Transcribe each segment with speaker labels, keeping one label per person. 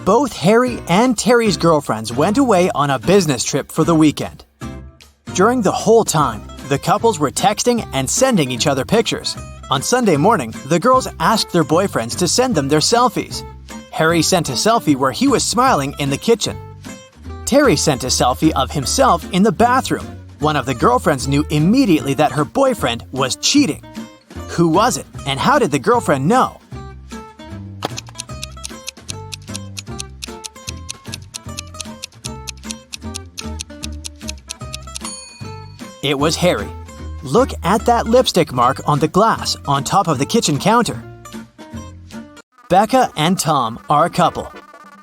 Speaker 1: Both Harry and Terry's girlfriends went away on a business trip for the weekend. During the whole time, the couples were texting and sending each other pictures. On Sunday morning, the girls asked their boyfriends to send them their selfies. Harry sent a selfie where he was smiling in the kitchen. Terry sent a selfie of himself in the bathroom. One of the girlfriends knew immediately that her boyfriend was cheating. Who was it, and how did the girlfriend know? It was Harry. Look at that lipstick mark on the glass on top of the kitchen counter. Becca and Tom are a couple.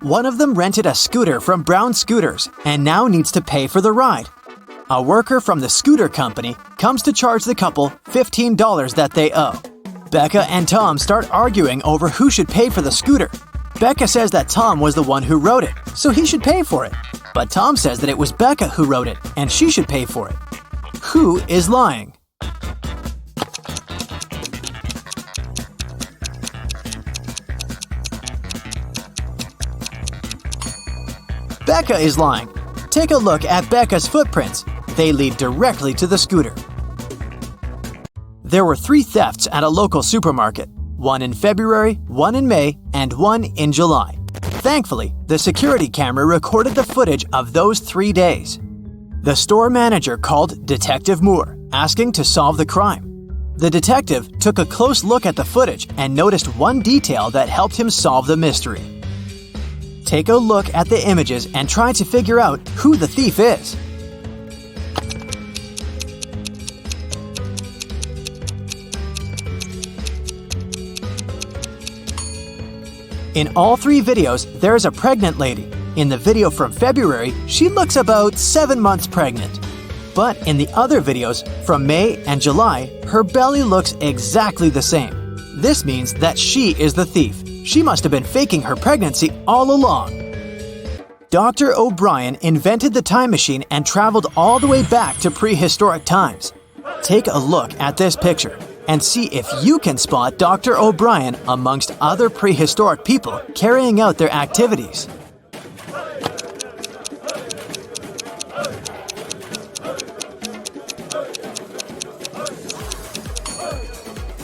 Speaker 1: One of them rented a scooter from Brown Scooters and now needs to pay for the ride. A worker from the scooter company comes to charge the couple $15 that they owe. Becca and Tom start arguing over who should pay for the scooter. Becca says that Tom was the one who wrote it, so he should pay for it. But Tom says that it was Becca who wrote it, and she should pay for it. Who is lying? Becca is lying. Take a look at Becca's footprints. They lead directly to the scooter. There were 3 thefts at a local supermarket. One in February, one in May, and one in July. Thankfully, the security camera recorded the footage of those 3 days. The store manager called Detective Moore, asking to solve the crime. The detective took a close look at the footage and noticed one detail that helped him solve the mystery. Take a look at the images and try to figure out who the thief is. In all 3 videos, there is a pregnant lady. In the video from February, she looks about 7 months pregnant. But in the other videos, from May and July, her belly looks exactly the same. This means that she is the thief. She must have been faking her pregnancy all along. Dr. O'Brien invented the time machine and traveled all the way back to prehistoric times. Take a look at this picture and see if you can spot Dr. O'Brien amongst other prehistoric people carrying out their activities.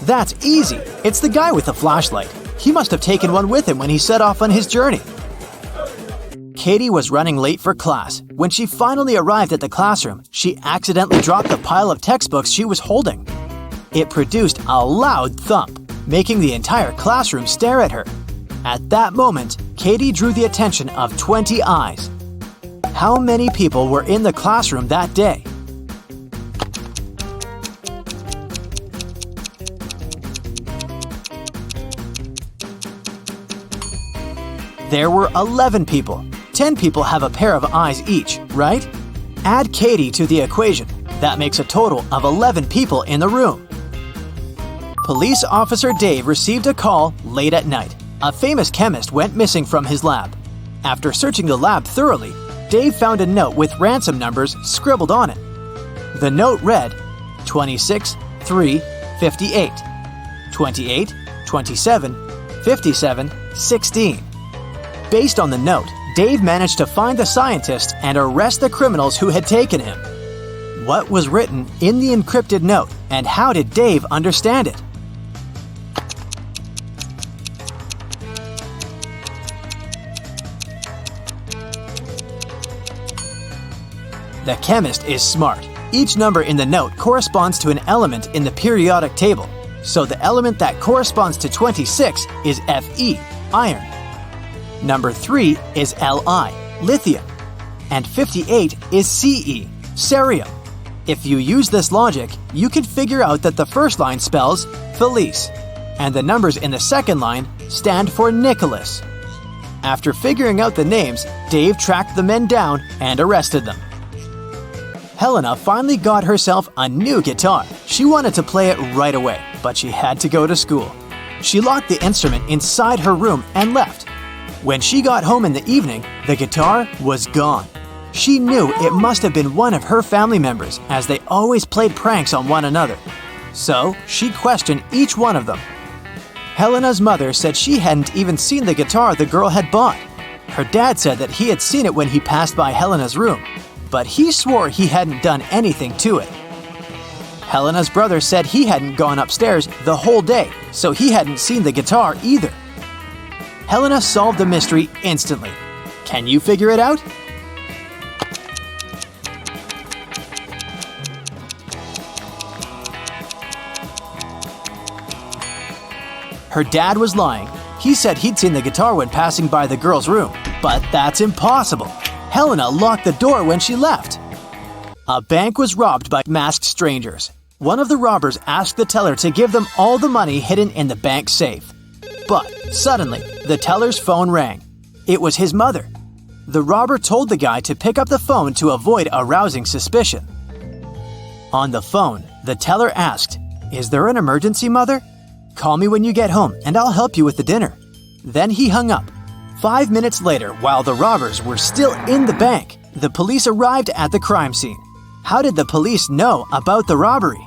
Speaker 1: That's easy. It's the guy with the flashlight. He must have taken one with him when he set off on his journey. Katie was running late for class. When she finally arrived at the classroom, she accidentally dropped the pile of textbooks she was holding. It produced a loud thump, making the entire classroom stare at her. At that moment, Katie drew the attention of 20 eyes. How many people were in the classroom that day? There were 11 people. 10 people have a pair of eyes each, right? Add Katie to the equation. That makes a total of 11 people in the room. Police officer Dave received a call late at night. A famous chemist went missing from his lab. After searching the lab thoroughly, Dave found a note with ransom numbers scribbled on it. The note read 26 3 58, 28 27 57 16. Based on the note, Dave managed to find the scientist and arrest the criminals who had taken him. What was written in the encrypted note, and how did Dave understand it? The chemist is smart. Each number in the note corresponds to an element in the periodic table. So the element that corresponds to 26 is Fe, iron. Number 3 is Li, lithium. And 58 is Ce, cerium. If you use this logic, you can figure out that the first line spells Felice, and the numbers in the second line stand for Nicholas. After figuring out the names, Dave tracked the men down and arrested them. Helena finally got herself a new guitar. She wanted to play it right away, but she had to go to school. She locked the instrument inside her room and left. When she got home in the evening, the guitar was gone. She knew it must have been one of her family members, as they always played pranks on one another. So she questioned each one of them. Helena's mother said she hadn't even seen the guitar the girl had bought. Her dad said that he had seen it when he passed by Helena's room, but he swore he hadn't done anything to it. Helena's brother said he hadn't gone upstairs the whole day, so he hadn't seen the guitar either. Helena solved the mystery instantly. Can you figure it out? Her dad was lying. He said he'd seen the guitar when passing by the girl's room, but that's impossible. Helena locked the door when she left. A bank was robbed by masked strangers. One of the robbers asked the teller to give them all the money hidden in the bank safe. But suddenly, the teller's phone rang. It was his mother. The robber told the guy to pick up the phone to avoid arousing suspicion. On the phone, the teller asked, "Is there an emergency, Mother? Call me when you get home and I'll help you with the dinner." Then he hung up. 5 minutes later, while the robbers were still in the bank, the police arrived at the crime scene. How did the police know about the robbery?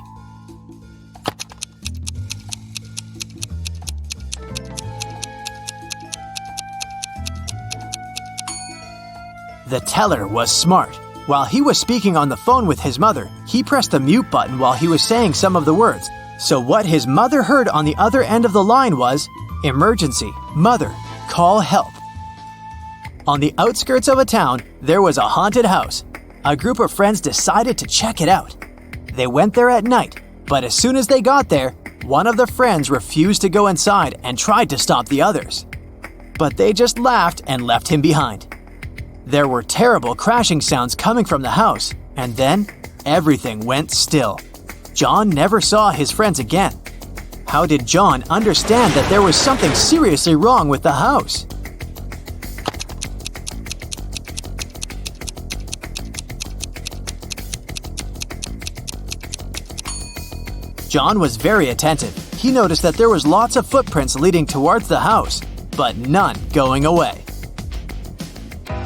Speaker 1: The teller was smart. While he was speaking on the phone with his mother, he pressed the mute button while he was saying some of the words. So what his mother heard on the other end of the line was, "Emergency, Mother, call help." On the outskirts of a town, there was a haunted house. A group of friends decided to check it out. They went there at night, but as soon as they got there, one of the friends refused to go inside and tried to stop the others. But they just laughed and left him behind. There were terrible crashing sounds coming from the house, and then everything went still. John never saw his friends again. How did John understand that there was something seriously wrong with the house? John was very attentive. He noticed that there was lots of footprints leading towards the house, but none going away.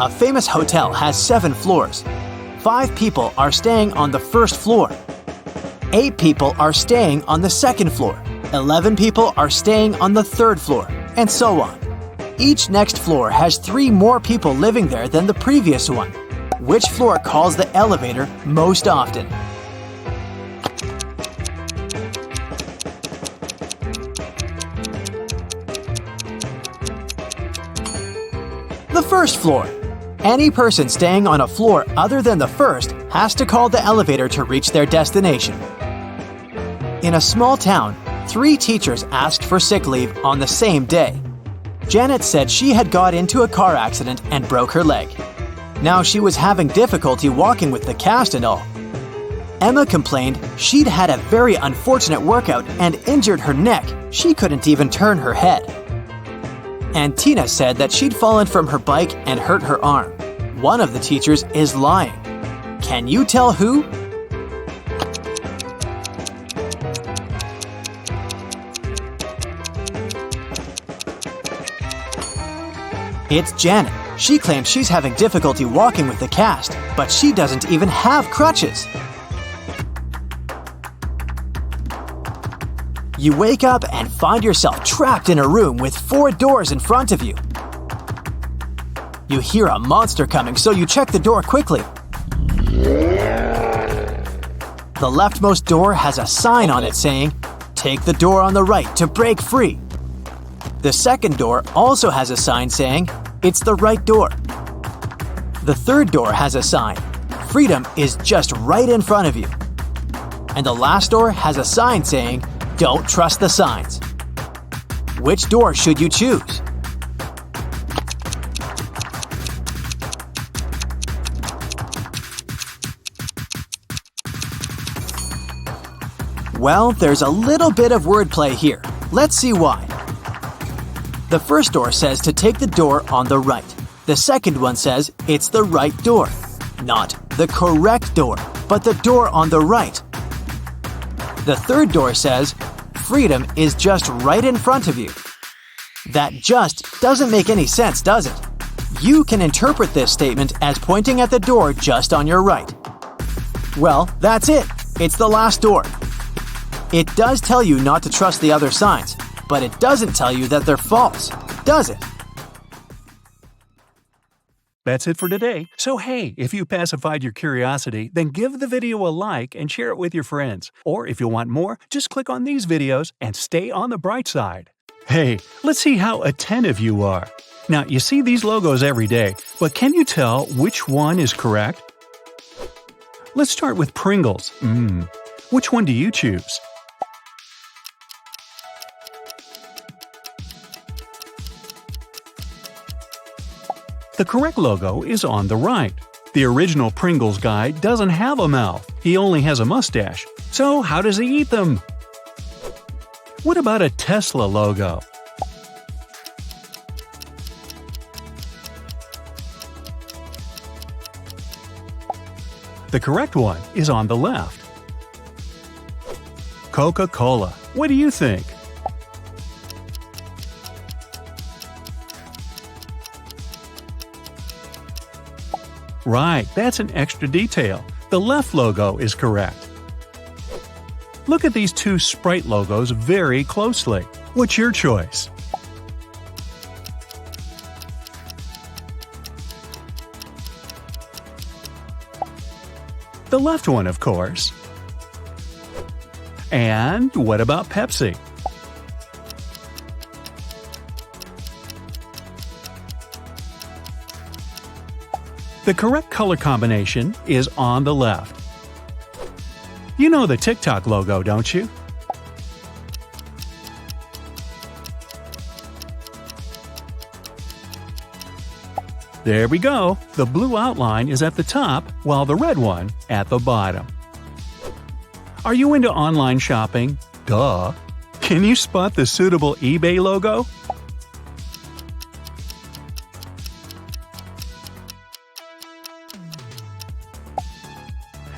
Speaker 1: A famous hotel has 7 floors. 5 people are staying on the first floor. 8 people are staying on the second floor. 11 people are staying on the third floor, and so on. Each next floor has 3 more people living there than the previous one. Which floor calls the elevator most often? The first floor. Any person staying on a floor other than the first has to call the elevator to reach their destination. In a small town, 3 teachers asked for sick leave on the same day. Janet said she had got into a car accident and broke her leg. Now she was having difficulty walking with the cast and all. Emma complained she'd had a very unfortunate workout and injured her neck. She couldn't even turn her head. And Tina said that she'd fallen from her bike and hurt her arm. One of the teachers is lying. Can you tell who? It's Janet. She claims she's having difficulty walking with the cast, but she doesn't even have crutches. You wake up and find yourself trapped in a room with 4 doors in front of you. You hear a monster coming, so you check the door quickly. The leftmost door has a sign on it saying, "Take the door on the right to break free." The second door also has a sign saying, "It's the right door." The third door has a sign, "Freedom is just right in front of you." And the last door has a sign saying, "Don't trust the signs." Which door should you choose? Well, there's a little bit of wordplay here. Let's see why. The first door says to take the door on the right. The second one says it's the right door. Not the correct door, but the door on the right. The third door says, "Freedom is just right in front of you." That just doesn't make any sense, does it? You can interpret this statement as pointing at the door just on your right. Well, that's it. It's the last door. It does tell you not to trust the other signs, but it doesn't tell you that they're false, does it?
Speaker 2: That's it for today. So hey, if you pacified your curiosity, then give the video a like and share it with your friends. Or if you want more, just click on these videos and stay on the bright side. Hey, let's see how attentive you are. Now, you see these logos every day, but can you tell which one is correct? Let's start with Pringles. Which one do you choose? The correct logo is on the right. The original Pringles guy doesn't have a mouth, he only has a mustache. So how does he eat them? What about a Tesla logo? The correct one is on the left. Coca-Cola. What do you think? Right, that's an extra detail. The left logo is correct. Look at these two Sprite logos very closely. What's your choice? The left one, of course. And what about Pepsi? The correct color combination is on the left. You know the TikTok logo, don't you? There we go. The blue outline is at the top, while the red one at the bottom. Are you into online shopping? Duh. Can you spot the suitable eBay logo?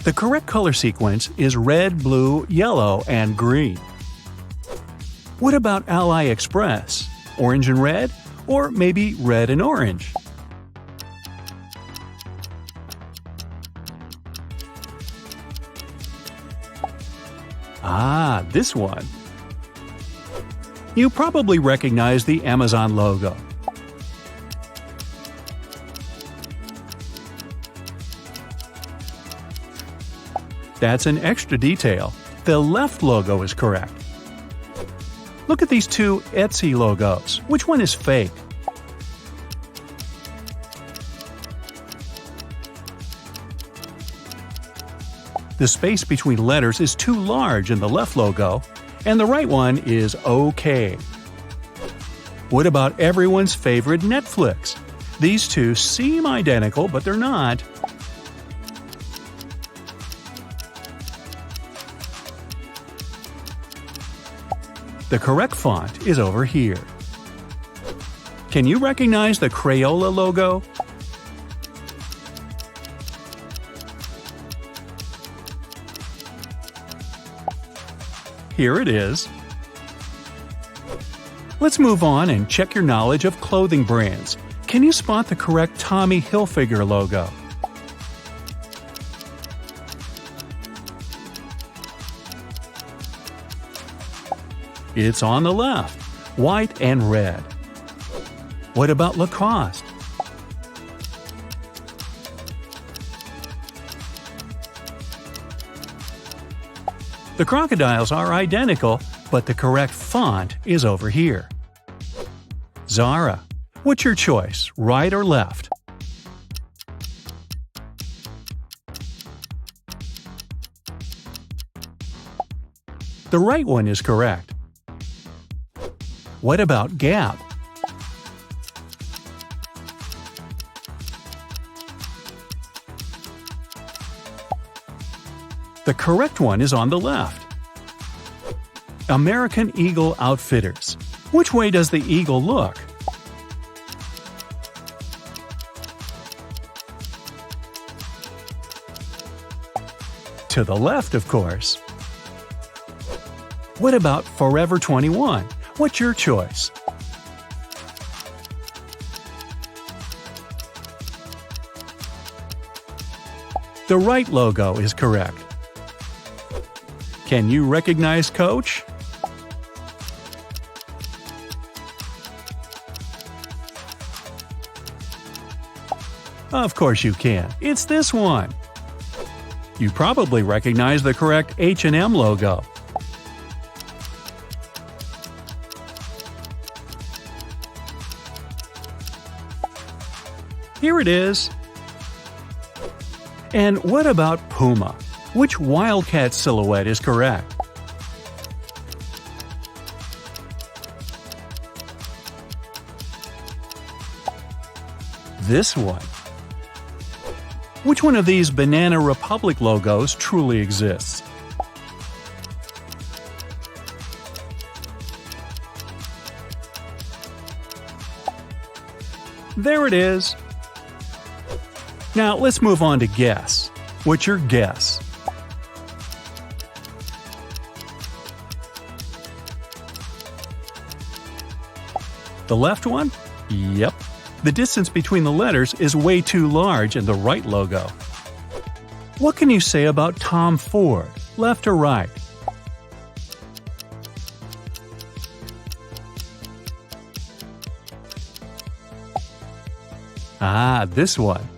Speaker 2: The correct color sequence is red, blue, yellow, and green. What about AliExpress? Orange and red? Or maybe red and orange? Ah, this one. You probably recognize the Amazon logo. That's an extra detail. The left logo is correct. Look at these two Etsy logos. Which one is fake? The space between letters is too large in the left logo, and the right one is okay. What about everyone's favorite Netflix? These two seem identical, but they're not. The correct font is over here. Can you recognize the Crayola logo? Here it is. Let's move on and check your knowledge of clothing brands. Can you spot the correct Tommy Hilfiger logo? It's on the left, white and red. What about Lacoste? The crocodiles are identical, but the correct font is over here. Zara. What's your choice, right or left? The right one is correct. What about Gap? The correct one is on the left. American Eagle Outfitters. Which way does the eagle look? To the left, of course. What about Forever 21? What's your choice? The right logo is correct. Can you recognize Coach? Of course you can. It's this one. You probably recognize the correct H&M logo. Here it is. And what about Puma? Which wildcat silhouette is correct? This one. Which one of these Banana Republic logos truly exists? There it is. Now let's move on to guess. What's your guess? The left one? Yep. The distance between the letters is way too large in the right logo. What can you say about Tom Ford, left or right? Ah, this one.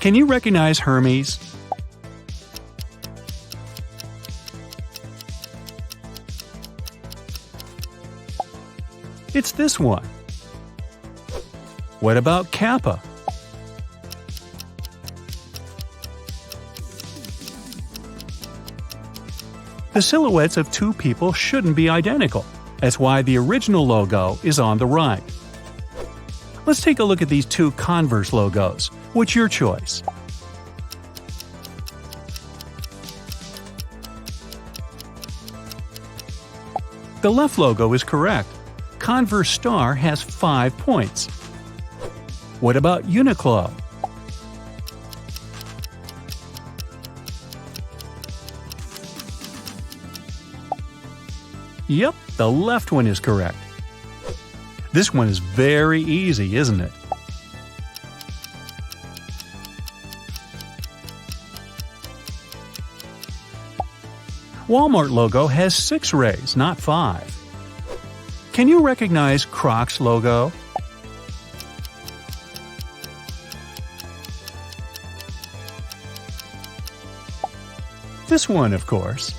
Speaker 2: Can you recognize Hermes? It's this one. What about Kappa? The silhouettes of two people shouldn't be identical. That's why the original logo is on the right. Let's take a look at these two Converse logos. What's your choice? The left logo is correct. Converse Star has 5 points. What about Uniqlo? Yep, the left one is correct. This one is very easy, isn't it? Walmart logo has 6 rays, not 5. Can you recognize Crocs logo? This one, of course.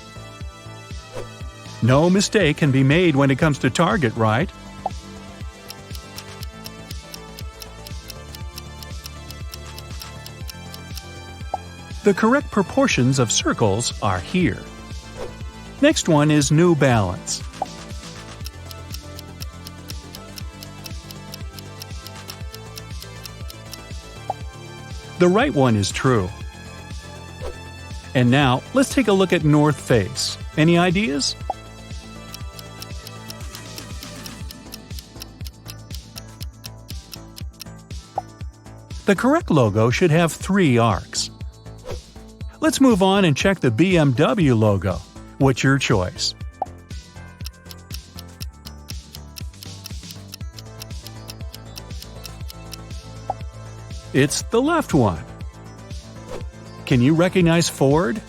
Speaker 2: No mistake can be made when it comes to Target, right? The correct proportions of circles are here. Next one is New Balance. The right one is true. And now, let's take a look at North Face. Any ideas? The correct logo should have 3 arcs. Let's move on and check the BMW logo. What's your choice? It's the left one. Can you recognize Ford?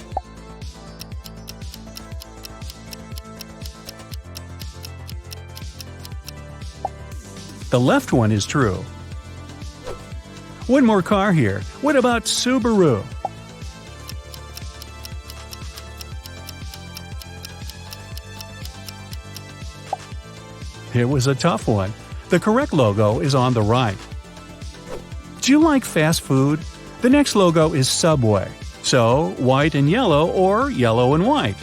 Speaker 2: The left one is true. One more car here. What about Subaru? It was a tough one. The correct logo is on the right. Do you like fast food? The next logo is Subway. So, white and yellow or yellow and white.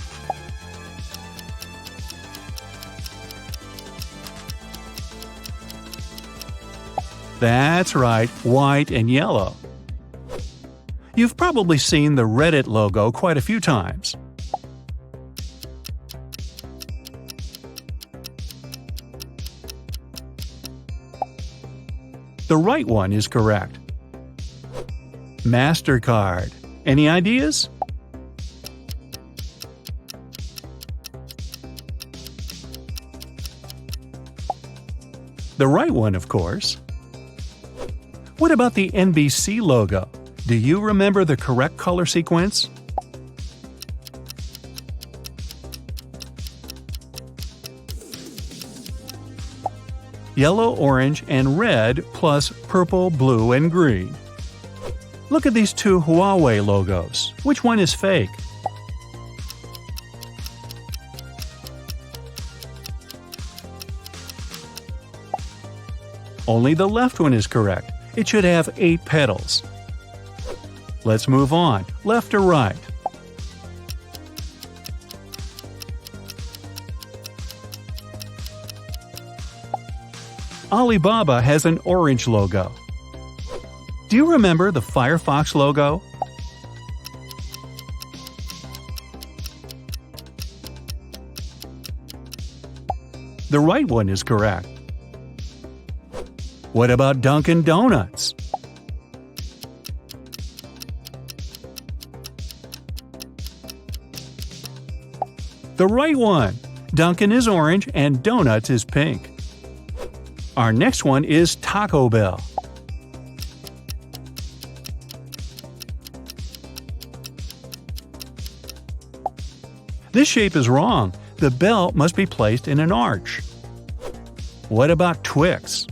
Speaker 2: That's right, white and yellow. You've probably seen the Reddit logo quite a few times. The right one is correct. MasterCard. Any ideas? The right one, of course. What about the NBC logo? Do you remember the correct color sequence? Yellow, orange, and red plus purple, blue, and green. Look at these two Huawei logos. Which one is fake? Only the left one is correct. It should have 8 petals. Let's move on. Left or right? Alibaba has an orange logo. Do you remember the Firefox logo? The right one is correct. What about Dunkin' Donuts? The right one. Dunkin' is orange and Donuts is pink. Our next one is Taco Bell. This shape is wrong. The bell must be placed in an arch. What about Twix?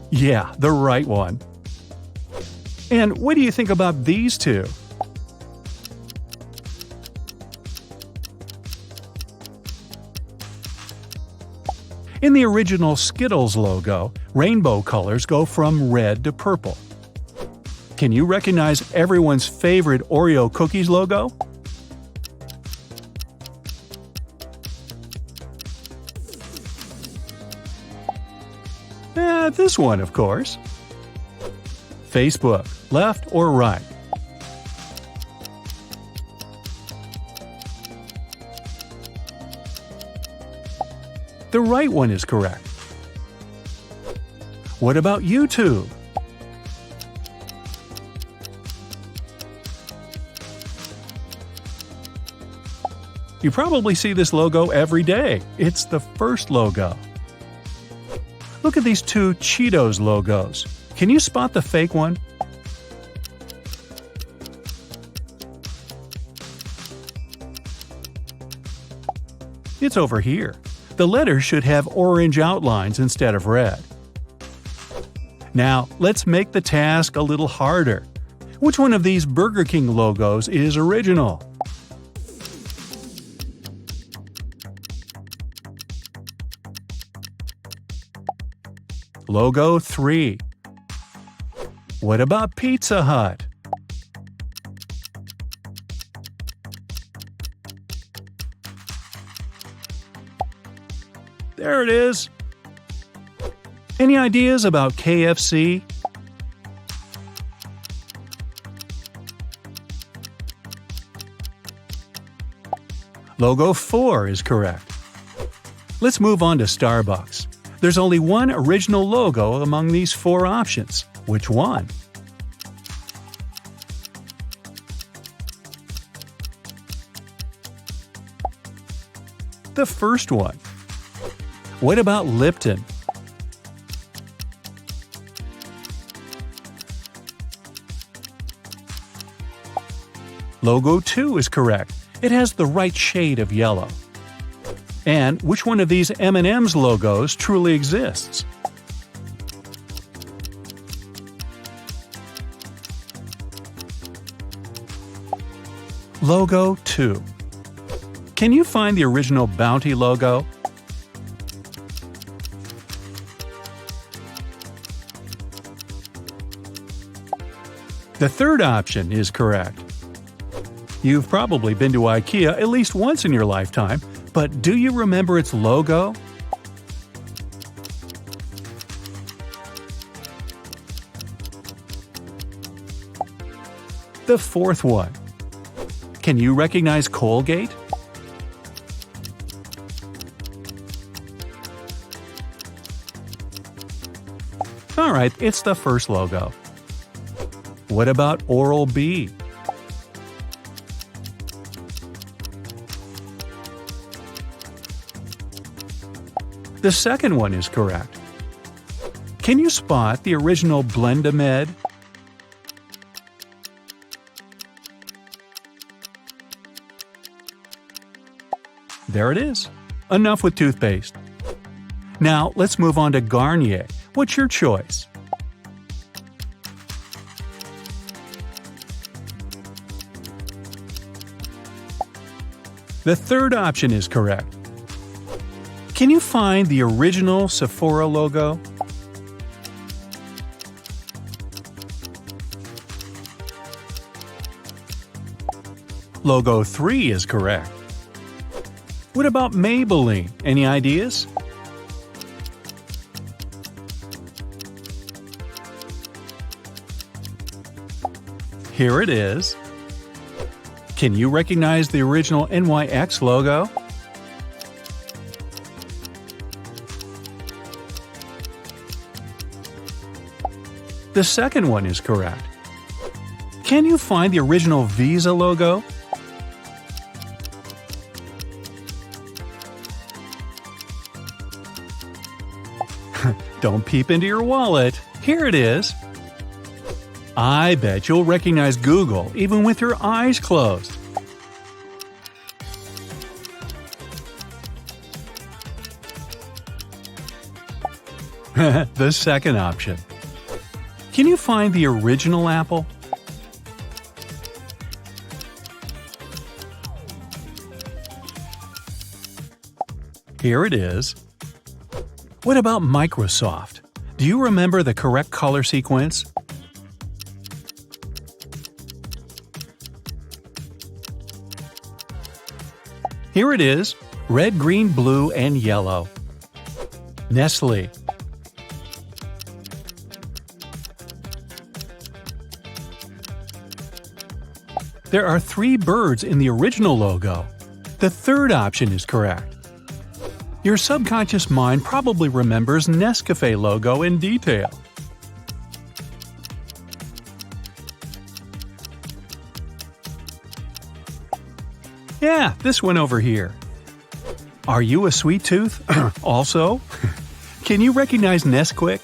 Speaker 2: Yeah, the right one. And what do you think about these two? In the original Skittles logo, rainbow colors go from red to purple. Can you recognize everyone's favorite Oreo cookies logo? This one, of course. Facebook, left or right? The right one is correct. What about YouTube? You probably see this logo every day. It's the first logo. Look at these two Cheetos logos. Can you spot the fake one? It's over here. The letters should have orange outlines instead of red. Now, let's make the task a little harder. Which one of these Burger King logos is original? Logo 3. What about Pizza Hut? There it is. Any ideas about KFC? Logo 4 is correct. Let's move on to Starbucks. There's only one original logo among these 4 options. Which one? The first one. What about Lipton? Logo 2 is correct. It has the right shade of yellow. And which one of these M&M's logos truly exists? Logo 2. Can you find the original Bounty logo? The third option is correct. You've probably been to IKEA at least once in your lifetime, but do you remember its logo? The fourth one. Can you recognize Colgate? Alright, it's the first logo. What about Oral-B? The second one is correct. Can you spot the original Blendamed? There it is. Enough with toothpaste. Now, let's move on to Garnier. What's your choice? The third option is correct. Can you find the original Sephora logo? Logo 3 is correct. What about Maybelline? Any ideas? Here it is. Can you recognize the original NYX logo? The second one is correct. Can you find the original Visa logo? Don't peep into your wallet. Here it is. I bet you'll recognize Google even with your eyes closed. The second option. Can you find the original Apple? Here it is. What about Microsoft? Do you remember the correct color sequence? Here it is: red, green, blue, and yellow. Nestle. There are 3 birds in the original logo. The third option is correct. Your subconscious mind probably remembers Nescafe logo in detail. Yeah, this one over here. Are you a sweet tooth? Also? Can you recognize Nesquik?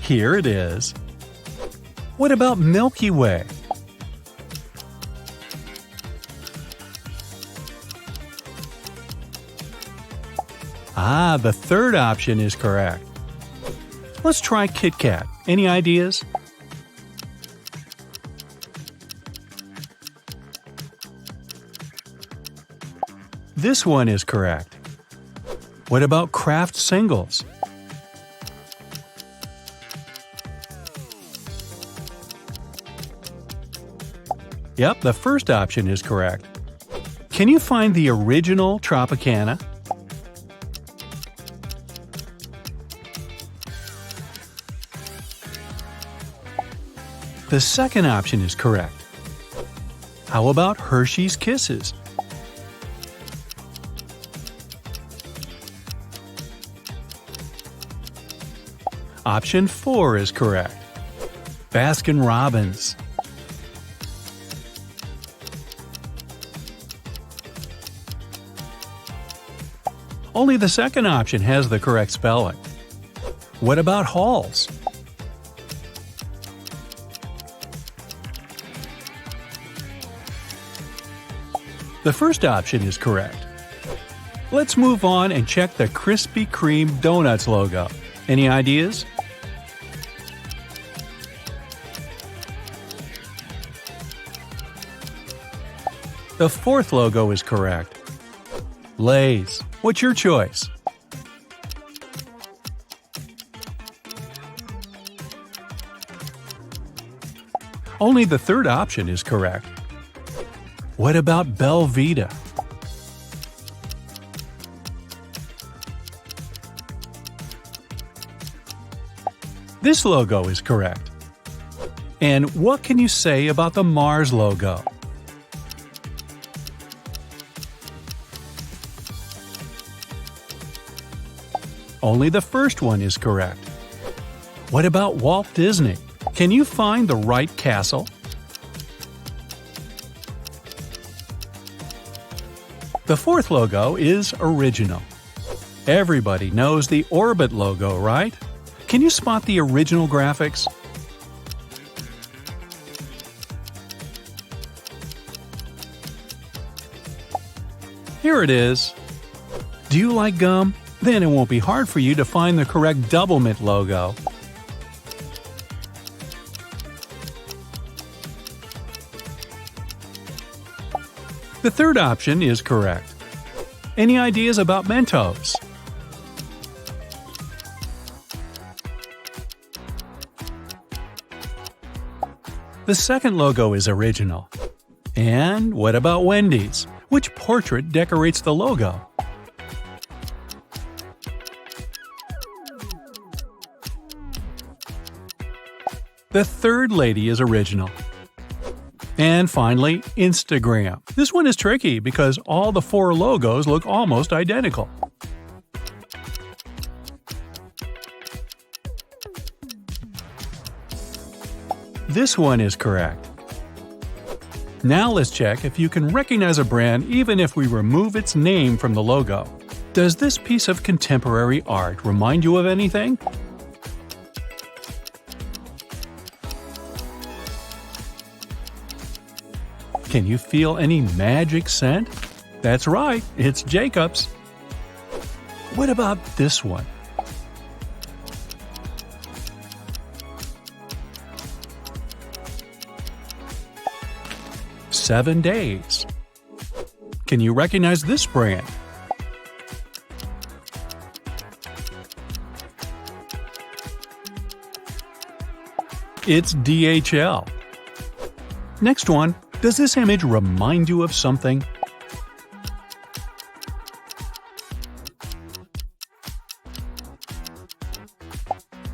Speaker 2: Here it is. What about Milky Way? Ah, the third option is correct. Let's try Kit Kat. Any ideas? This one is correct. What about Kraft Singles? Yep, the first option is correct. Can you find the original Tropicana? The second option is correct. How about Hershey's Kisses? Option 4 is correct. Baskin Robbins. Only the second option has the correct spelling. What about Halls? The first option is correct. Let's move on and check the Krispy Kreme Donuts logo. Any ideas? The fourth logo is correct. Lay's. What's your choice? Only the third option is correct. What about Belvita? This logo is correct. And what can you say about the Mars logo? Only the first one is correct. What about Walt Disney? Can you find the right castle? The fourth logo is original. Everybody knows the Orbit logo, right? Can you spot the original graphics? Here it is. Do you like gum? Then it won't be hard for you to find the correct Doublemint logo. The third option is correct. Any ideas about Mentos? The second logo is original. And what about Wendy's? Which portrait decorates the logo? The third lady is original. And finally, Instagram. This one is tricky because all the 4 logos look almost identical. This one is correct. Now let's check if you can recognize a brand even if we remove its name from the logo. Does this piece of contemporary art remind you of anything? Can you feel any magic scent? That's right, it's Jacob's. What about this one? "7 days." Can you recognize this brand? It's DHL. Next one. Does this image remind you of something?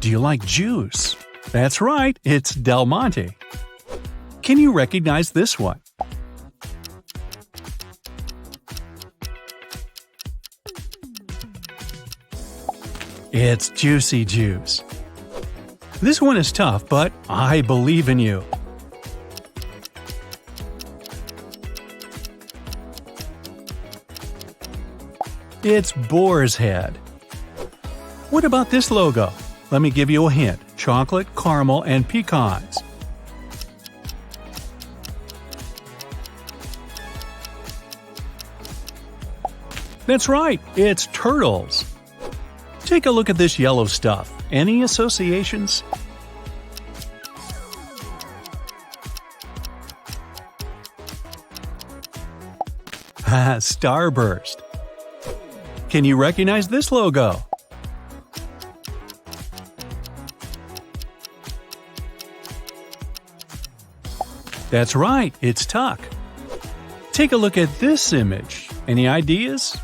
Speaker 2: Do you like juice? That's right, it's Del Monte. Can you recognize this one? It's Juicy Juice. This one is tough, but I believe in you. It's Boar's Head. What about this logo? Let me give you a hint. Chocolate, caramel, and pecans. That's right, it's turtles. Take a look at this yellow stuff. Any associations? Starburst. Can you recognize this logo? That's right, it's Tuck. Take a look at this image. Any ideas?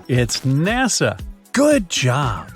Speaker 2: It's NASA. Good job!